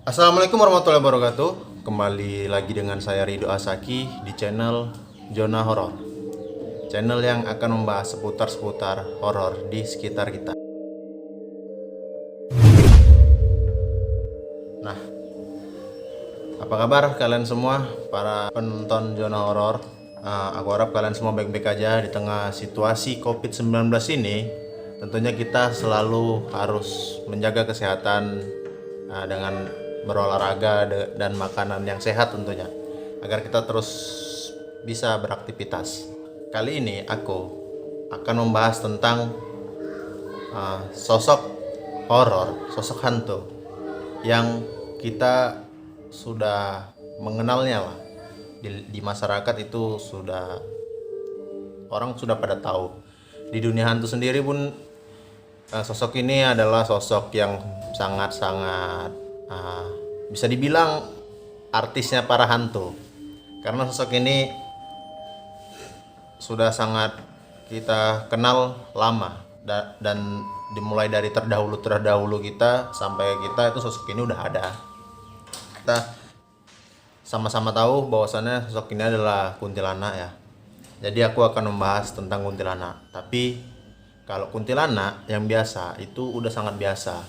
Assalamualaikum warahmatullahi wabarakatuh. Kembali lagi dengan saya Rido Asaki di channel Zona Horor. Channel yang akan membahas seputar horor di sekitar kita. Nah, apa kabar kalian semua para penonton Zona Horor? Aku harap kalian semua baik-baik aja di tengah situasi COVID-19 ini. Tentunya kita selalu harus menjaga kesehatan dengan berolahraga dan makanan yang sehat tentunya, agar kita terus bisa beraktivitas. Kali ini aku akan membahas tentang sosok horor, sosok hantu yang kita sudah mengenalnya lah di masyarakat. Itu sudah orang sudah pada tahu. Di dunia hantu sendiri pun sosok ini adalah sosok yang sangat-sangat bisa dibilang artisnya para hantu, karena sosok ini sudah sangat kita kenal lama dan dimulai dari terdahulu kita sampai kita itu sosok ini udah ada. Kita sama-sama tahu bahwasannya sosok ini adalah kuntilanak ya. Jadi aku akan membahas tentang kuntilanak. Tapi kalau kuntilanak yang biasa itu udah sangat biasa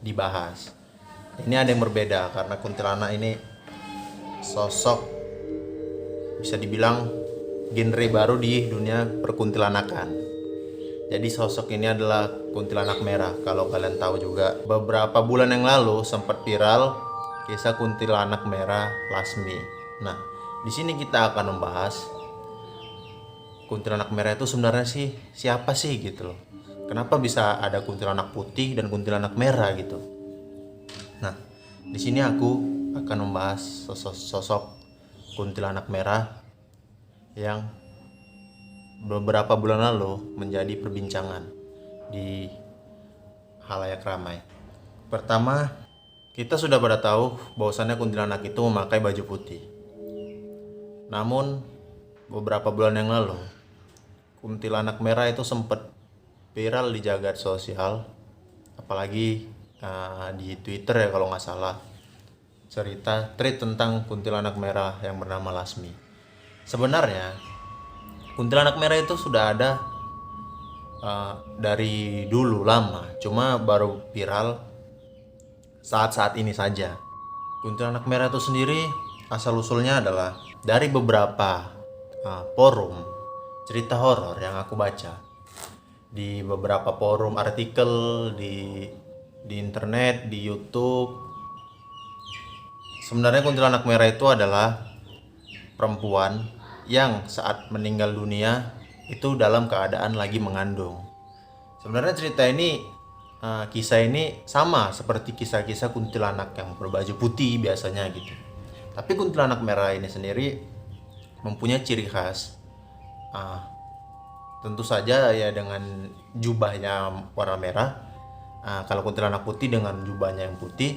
dibahas. Ini ada yang berbeda karena kuntilanak ini sosok bisa dibilang genre baru di dunia perkuntilanakan. Jadi sosok ini adalah kuntilanak merah. Kalau kalian tahu juga, beberapa bulan yang lalu sempat viral kisah kuntilanak merah Lasmi. Nah, di sini kita akan membahas kuntilanak merah itu sebenarnya sih siapa sih gitu loh. Kenapa bisa ada kuntilanak putih dan kuntilanak merah gitu. Nah, di sini aku akan membahas sosok kuntilanak merah yang beberapa bulan lalu menjadi perbincangan di halayak ramai. Pertama, kita sudah pada tahu bahwasannya kuntilanak itu memakai baju putih. Namun beberapa bulan yang lalu kuntilanak merah itu sempat viral di jagat sosial, apalagi di Twitter ya kalau nggak salah, cerita tweet tentang kuntilanak merah yang bernama Lasmi. Sebenarnya kuntilanak merah itu sudah ada dari dulu lama, cuma baru viral saat-saat ini saja. Kuntilanak merah itu sendiri asal usulnya adalah dari beberapa forum cerita horor yang aku baca, di beberapa forum artikel di internet, di YouTube. Sebenarnya kuntilanak merah itu adalah perempuan yang saat meninggal dunia itu dalam keadaan lagi mengandung. Sebenarnya cerita ini, kisah ini sama seperti kisah-kisah kuntilanak yang berbaju putih biasanya gitu. Tapi kuntilanak merah ini sendiri mempunyai ciri khas. Tentu saja ya dengan jubahnya warna merah. Kalau kuntilanak putih dengan jubahnya yang putih.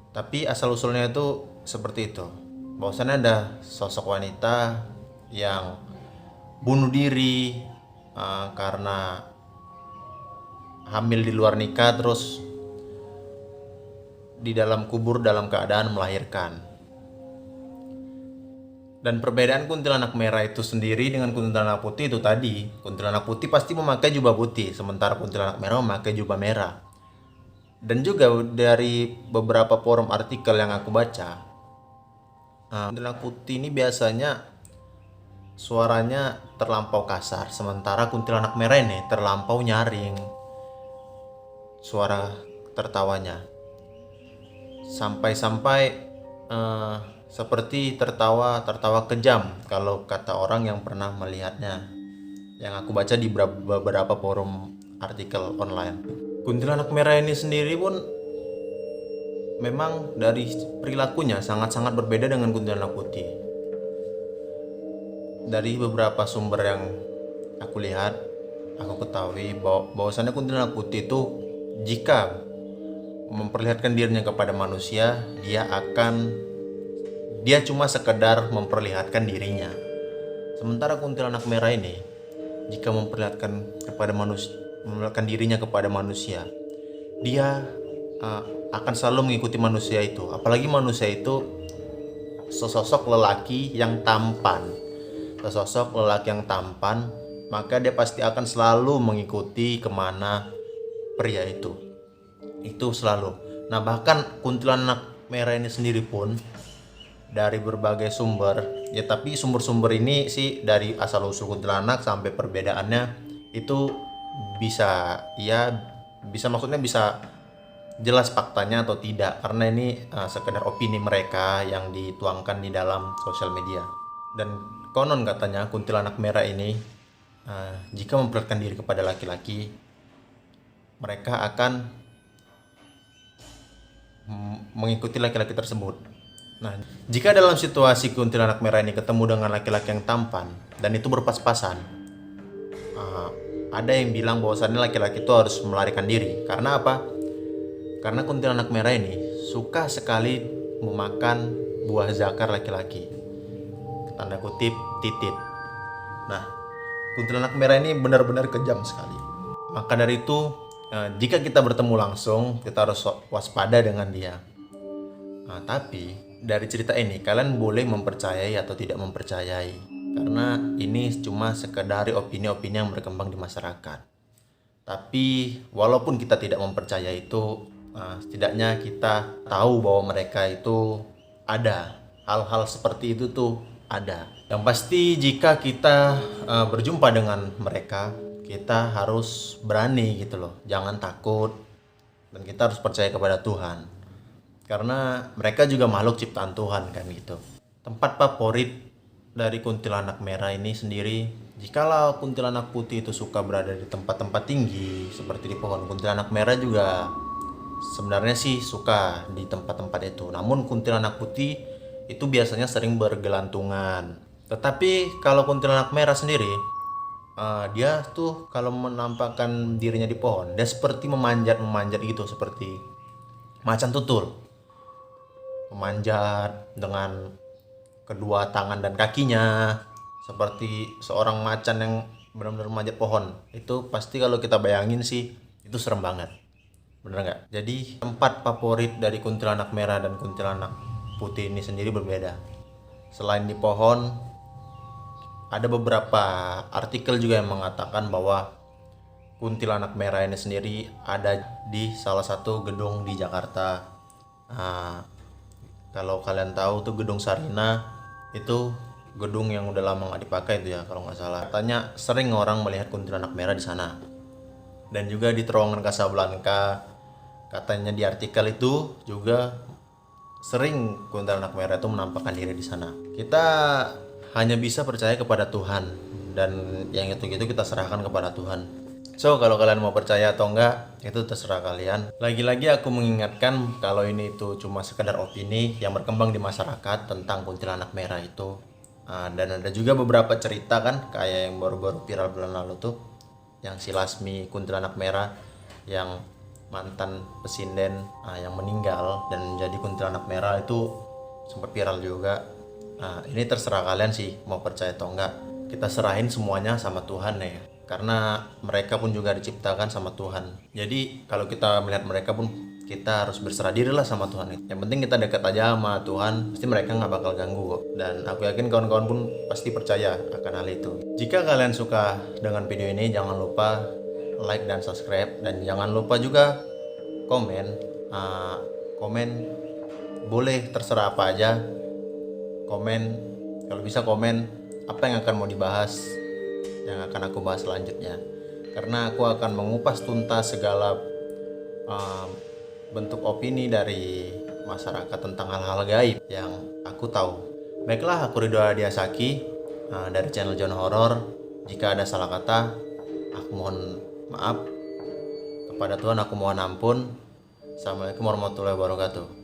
Tapi asal usulnya itu seperti itu. Bahwasannya ada sosok wanita yang bunuh diri karena hamil di luar nikah, terus di dalam kubur dalam keadaan melahirkan. Dan perbedaan kuntilanak merah itu sendiri dengan kuntilanak putih itu tadi, kuntilanak putih pasti memakai jubah putih, sementara kuntilanak merah memakai jubah merah. Dan juga dari beberapa forum artikel yang aku baca, kuntilanak putih ini biasanya suaranya terlampau kasar, sementara kuntilanak merah ini terlampau nyaring suara tertawanya, sampai-sampai seperti tertawa kejam kalau kata orang yang pernah melihatnya, yang aku baca di beberapa forum artikel online. Kuntilanak merah ini sendiri pun memang dari perilakunya sangat-sangat berbeda dengan kuntilanak putih. Dari beberapa sumber yang aku lihat, aku ketahui bahwasannya kuntilanak putih itu jika memperlihatkan dirinya kepada manusia, dia cuma sekedar memperlihatkan dirinya. Sementara kuntilanak merah ini jika memperlihatkan dirinya kepada manusia, dia akan selalu mengikuti manusia itu, apalagi manusia itu sesosok lelaki yang tampan. Sesosok lelaki yang tampan, maka dia pasti akan selalu mengikuti kemana pria itu. Itu selalu. Nah, bahkan kuntilanak merah ini sendiri pun dari berbagai sumber, ya tapi sumber-sumber ini sih dari asal usul kuntilanak sampai perbedaannya itu bisa, ya bisa, maksudnya bisa jelas faktanya atau tidak, karena ini sekedar opini mereka yang dituangkan di dalam sosial media. Dan konon katanya kuntilanak merah ini jika memperlihatkan diri kepada laki-laki, mereka akan mengikuti laki-laki tersebut. Nah, jika dalam situasi kuntilanak merah ini ketemu dengan laki-laki yang tampan dan itu berpas-pasan, ada yang bilang bahwasannya laki-laki itu harus melarikan diri. Karena apa? Karena kuntilanak merah ini suka sekali memakan buah zakar laki-laki, tanda kutip titit. Nah, kuntilanak merah ini benar-benar kejam sekali. Maka dari itu, jika kita bertemu langsung, kita harus waspada dengan dia. Tapi dari cerita ini kalian boleh mempercayai atau tidak mempercayai, karena ini cuma sekedar opini-opini yang berkembang di masyarakat. Tapi walaupun kita tidak mempercayai itu, setidaknya kita tahu bahwa mereka itu ada, hal-hal seperti itu tuh ada. Yang pasti jika kita berjumpa dengan mereka, kita harus berani gitu loh, jangan takut, dan kita harus percaya kepada Tuhan, karena mereka juga makhluk ciptaan Tuhan kan gitu. Tempat favorit dari kuntilanak merah ini sendiri, jikalau kuntilanak putih itu suka berada di tempat-tempat tinggi seperti di pohon, kuntilanak merah juga sebenarnya sih suka di tempat-tempat itu. Namun kuntilanak putih itu biasanya sering bergelantungan. Tetapi kalau kuntilanak merah sendiri, dia tuh kalau menampakkan dirinya di pohon, dia seperti memanjat gitu, seperti macan tutul. Memanjat dengan kedua tangan dan kakinya, seperti seorang macan yang benar-benar memanjat pohon. Itu pasti kalau kita bayangin sih, itu serem banget. Bener nggak? Jadi tempat favorit dari kuntilanak merah dan kuntilanak putih ini sendiri berbeda. Selain di pohon, ada beberapa artikel juga yang mengatakan bahwa kuntilanak merah ini sendiri ada di salah satu gedung di Jakarta. Kalau kalian tahu tuh gedung Sarina, itu gedung yang udah lama nggak dipakai itu ya kalau nggak salah. Katanya sering orang melihat kuntilanak merah di sana. Dan juga di terowongan Casablanca, katanya di artikel itu juga sering kuntilanak merah itu menampakkan diri di sana. Kita hanya bisa percaya kepada Tuhan, dan yang itu-gitu kita serahkan kepada Tuhan. So, kalau kalian mau percaya atau enggak, itu terserah kalian. Lagi-lagi aku mengingatkan kalau ini itu cuma sekedar opini yang berkembang di masyarakat tentang kuntilanak merah itu. Dan ada juga beberapa cerita kan, kayak yang baru-baru viral bulan lalu tuh, yang si Lasmi kuntilanak merah yang mantan pesinden yang meninggal dan menjadi kuntilanak merah, itu sempat viral juga. Ini terserah kalian sih mau percaya atau enggak. Kita serahin semuanya sama Tuhan ya, karena mereka pun juga diciptakan sama Tuhan. Jadi kalau kita melihat mereka pun, kita harus berserah diri lah sama Tuhan. Yang penting kita dekat aja sama Tuhan, pasti mereka nggak bakal ganggu kok. Dan aku yakin kawan-kawan pun pasti percaya akan hal itu. Jika kalian suka dengan video ini, jangan lupa like dan subscribe, dan jangan lupa juga komen. Komen boleh terserah apa aja. Komen, kalau bisa komen apa yang akan mau dibahas, yang akan aku bahas selanjutnya. Karena aku akan mengupas tuntas segala bentuk opini dari masyarakat tentang hal-hal gaib yang aku tahu. Baiklah, aku Ridho Adiasaki dari channel John Horror. Jika ada salah kata, aku mohon maaf. Kepada Tuhan aku mohon ampun. Assalamualaikum warahmatullahi wabarakatuh.